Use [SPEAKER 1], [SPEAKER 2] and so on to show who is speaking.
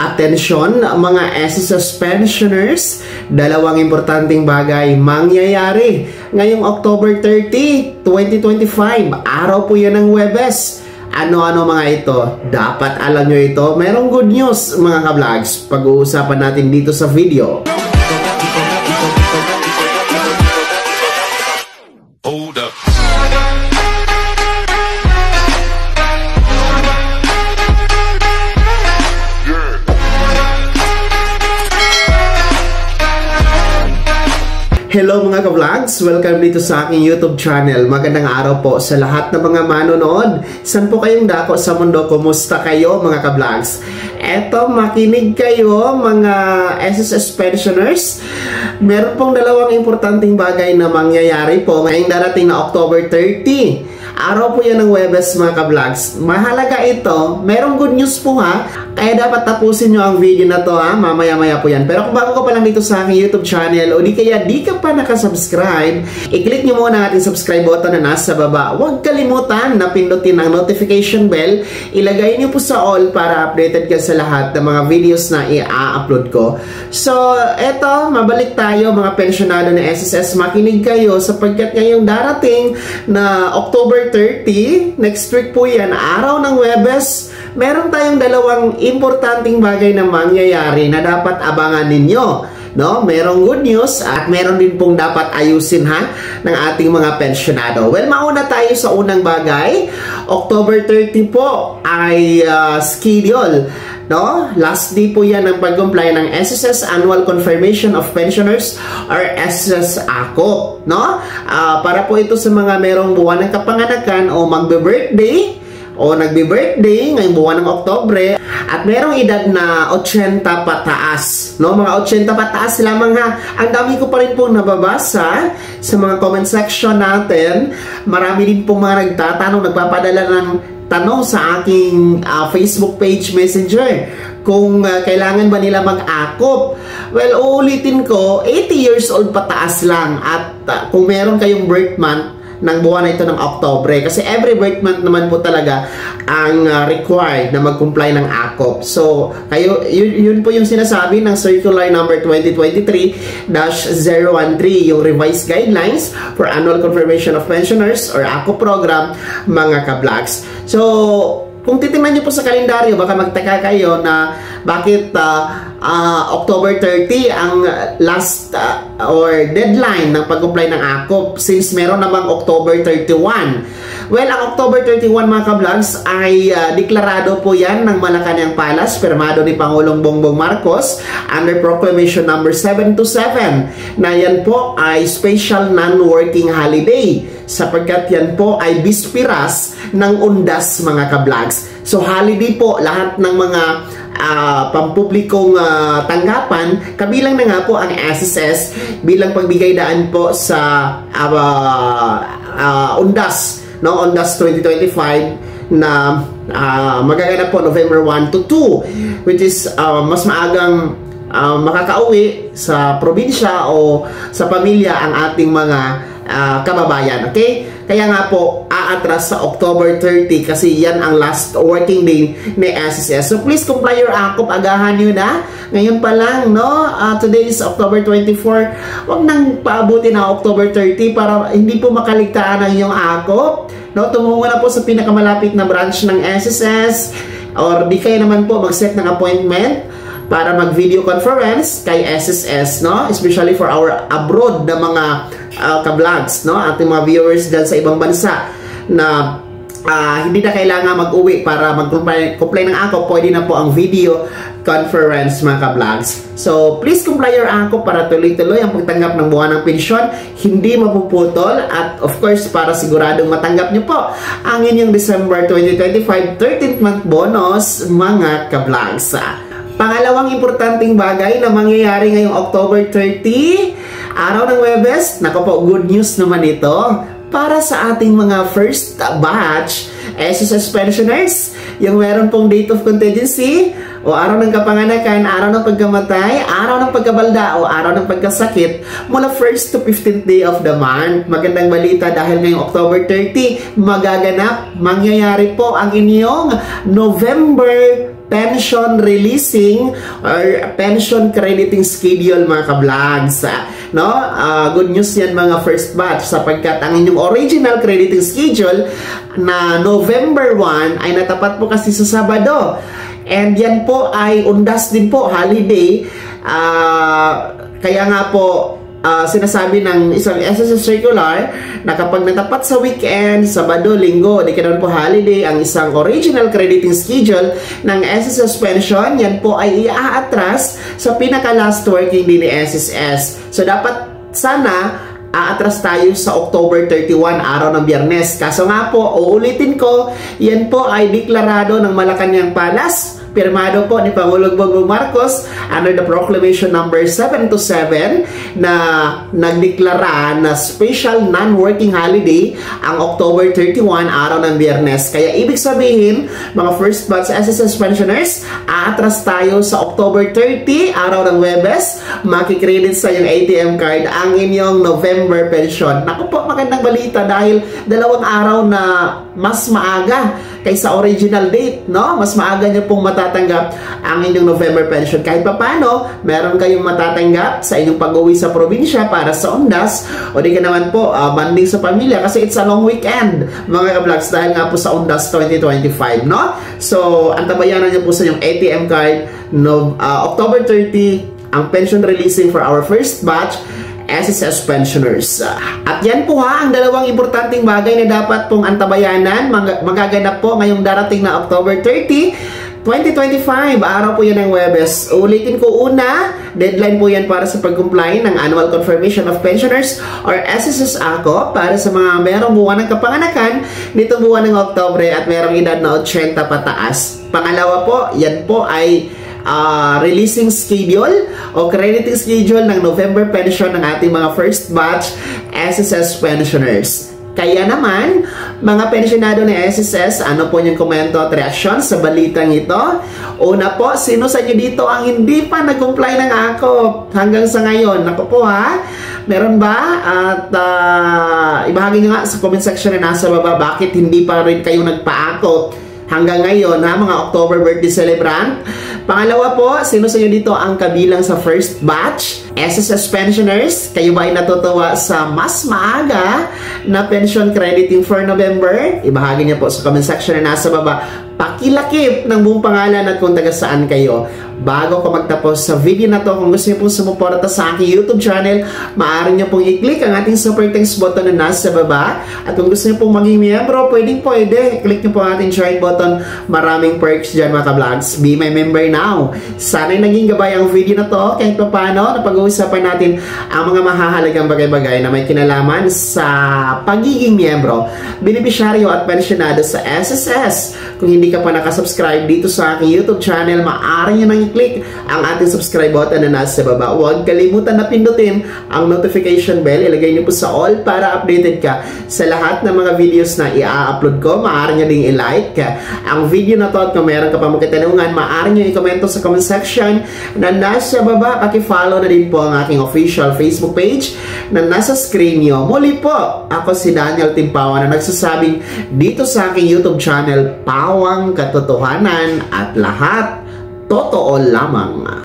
[SPEAKER 1] Atensyon mga SSS pensioners, dalawang importanteng bagay mangyayari ngayong October 30, 2025. Araw po yan ng Huwebes. Ano-ano mga ito? Dapat alam nyo ito. Merong good news mga ka-vlogs. Pag-uusapan natin dito sa video.
[SPEAKER 2] Hold up.
[SPEAKER 1] Hello mga ka-vlogs! Welcome dito sa aking YouTube channel. Magandang araw po sa lahat ng mga manonood. San po kayong dako sa mundo? Kumusta kayo mga ka-vlogs? Eto, makinig kayo mga SSS pensioners. Meron pong dalawang importanteng bagay na mangyayari po ngayong darating na October 30. Araw po yan ng Huwebes mga ka-vlogs. Mahalaga ito. Merong good news po ha. Kaya dapat tapusin nyo ang video na to ha. Mamaya-maya po yan. Pero kung bago ka pa lang dito sa aking YouTube channel o di kaya di ka pa nakasubscribe, i-click nyo muna ang ating subscribe button na nasa baba. Huwag kalimutan na pindutin ang notification bell. Ilagay nyo po sa all para updated ka sa lahat ng mga videos na i-upload ko. So, eto, mabalik tayo mga pensyonado ng SSS. Makinig kayo sapagkat ngayong darating na October 30, next week po yan, araw ng Huwebes, meron tayong dalawang importanteng bagay na mangyayari na dapat abangan ninyo. No? Merong good news at meron din pong dapat ayusin ha ng ating mga pensyonado. Well, mauna tayo sa unang bagay. October 30 po ay schedule. No? Last day po yan ng pag-comply ng SSS Annual Confirmation of Pensioners or SSS ACO. No? Para po ito sa mga merong buwan ng kapanganakan o magbe-birthday o nagbe-birthday ngayong buwan ng Oktubre at merong edad na 80 pataas. No? Mga 80 pataas lamang ha. Ang dami ko pa rin pong nababasa sa mga comment section natin. Marami din pong mga nagtatanong, nagpapadala ng tanong sa aking Facebook page Messenger kung kailangan ba nila mag-akop. Well, uulitin ko, 80 years old pataas lang at kung meron kayong birth month ng buwan na ito ng Oktubre. Kasi every birth month naman po talaga ang required na mag-comply ng ACOP. So, kayo, yun po yung sinasabi ng Circular Number 2023-013, yung revised guidelines for annual confirmation of pensioners or ACOP program, mga ka-vlogs. So, kung titingnan nyo po sa kalendaryo, baka magtaka kayo na bakit October 30 ang last or deadline ng pag-comply ng ACOP since meron namang October 31. Well, ang October 31 mga ka-vlogs ay deklarado po yan ng Malacanang Palace, firmado ni Pangulong Bongbong Marcos under Proclamation number 727 na yan po ay special non-working holiday sapagkat yan po ay bispiras ng undas mga ka-vlogs. So holiday po lahat ng mga pampublikong tanggapan, kabilang na nga po ang SSS bilang pagbigay daan po sa undas, no? Undas 2025 na magaganap po November 1 to 2, which is mas maagang makakauwi sa probinsya o sa pamilya ang ating mga kababayan. Okay? Kaya nga po, aatras sa October 30 kasi yan ang last working day ni SSS. So please comply your ACOP. Agahan nyo na. Ngayon pa lang, no? Today is October 24. Huwag nang paabuti na October 30 para hindi po makaligtaan ang iyong ACOP. No? Tumungo na po sa pinakamalapit na branch ng SSS or di kayo naman po mag-set ng appointment para mag-video conference kay SSS, no? Especially for our abroad na mga ka-vlogs, no? Ating mga viewers dyan sa ibang bansa na hindi na kailangan mag-uwi para mag-comply ng ACOP. Pwede na po ang video conference mga ka-vlogs. So, please comply your ACOP para tuloy-tuloy ang pagtanggap ng buwan ng pensyon. Hindi mapuputol at of course, para siguradong matanggap nyo po ang inyong December 2025 13th month bonus mga ka-vlogs. Pangalawang importanteng bagay na mangyayari ngayong October 30, araw ng Huwebes, nako po, good news naman ito para sa ating mga first batch SSS pensioners, yung meron pong date of contingency o araw ng kapanganakan, araw ng pagkamatay, araw ng pagkabalda o araw ng pagkasakit mula 1st to 15th day of the month. Magandang balita dahil ngayong October 30 magaganap, mangyayari po ang inyong November pension releasing or pension crediting schedule mga ka-vlogs. No? Good news yan mga first batch sapagkat ang inyong original crediting schedule na November 1 ay natapat po kasi sa Sabado. And yan po ay undas din po, holiday. Kaya nga po, sinasabi ng isang SSS circular na kapag natapat sa weekend, Sabado, Linggo, di ka naman po holiday, ang isang original crediting schedule ng SSS pension, yan po ay i-aatras sa pinaka-last working day ni SSS. So, dapat sana aatras tayo sa October 31, araw ng Biyernes. Kaso nga po, uulitin ko, yan po ay deklarado ng Malacanang Palace, pirmado po ni Pangulong Bongbong Marcos under the Proclamation number 727 na nagdeklara na special non-working holiday ang October 31, araw ng Biyernes. Kaya ibig sabihin, mga first batch SSS pensioners, aatras tayo sa October 30, araw ng Huwebes, makikredit sa yung ATM card ang inyong November pension. Naku po, magandang balita dahil 2 araw na mas maaga kaysa original date, no? Mas maaga nyo pong matatanggap ang inyong November pension. Kahit pa paano, meron kayong matatanggap sa inyong pag-uwi sa probinsya para sa undas o di ka naman po banding sa pamilya kasi it's a long weekend mga ka-vlogs dahil nga po sa undas 2025, no? So, antabayanan nyo po sa inyong ATM card no, October 30 ang pension releasing for our first batch SSS pensioners. At yan po ang dalawang importanteng bagay na dapat pong antabayanan. Magaganap po ngayong darating na October 30, 2025. Araw po yan ng Huwebes. Ulitin ko una, deadline po yan para sa pag-comply ng Annual Confirmation of Pensioners or SSS ACO para sa mga merong buwan ng kapanganakan nitong buwan ng Oktubre at merong edad na 80 pataas. Pangalawa po, yan po ay releasing schedule o crediting schedule ng November pension ng ating mga first batch SSS pensioners. Kaya naman, mga pensionado ng SSS, ano po yung komento at reaksyon sa balitang ito? Una po, sino sa inyo dito ang hindi pa nag-comply ng ACO hanggang sa ngayon? Naku po ha, meron ba? At ibahagi nyo nga sa comment section na nasa baba, bakit hindi pa rin kayo nagpa-ACO hanggang ngayon ha, mga October birthday celebrant? Pangalawa po, sino sa inyo dito ang kabilang sa first batch SSS pensioners? Kayo ba ay natutuwa sa mas maaga na pension crediting for November? Ibahagi niyo po sa comment section na nasa baba. Pakilakip ng buong pangalan at kung taga saan kayo. Bago ko magtapos sa video na to, kung gusto niyo pong sumuporta sa aking YouTube channel, maaari niyo pong i-click ang ating super thanks button na nasa baba. At kung gusto niyo pong maging miyembro, pwede. Click niyo po ang ating join button. Maraming perks dyan mga ka-vlogs. Be my member now. Sana'y naging gabay ang video na to kahit pa paano napag-uusapan natin ang mga mahahalagang bagay-bagay na may kinalaman sa pagiging miyembro, benepisyaryo at pensionado sa SSS. Kung hindi ka pa nakasubscribe dito sa aking YouTube channel, maaari nyo nang i-click ang ating subscribe button na nasa baba. Huwag kalimutan na pindutin ang notification bell. Ilagay nyo po sa all para updated ka sa lahat ng mga videos na i-upload ko. Maaari nyo ding i-like ang video na to at kung meron ka pa magkatanungan, maaari nyo i-komento sa comment section na nasa baba. Paki-follow na din po ang aking official Facebook page na nasa screen nyo. Muli po, ako si Daniel Timpawan na nagsasabing dito sa aking YouTube channel, Pawang Katotohanan at lahat totoo lamang.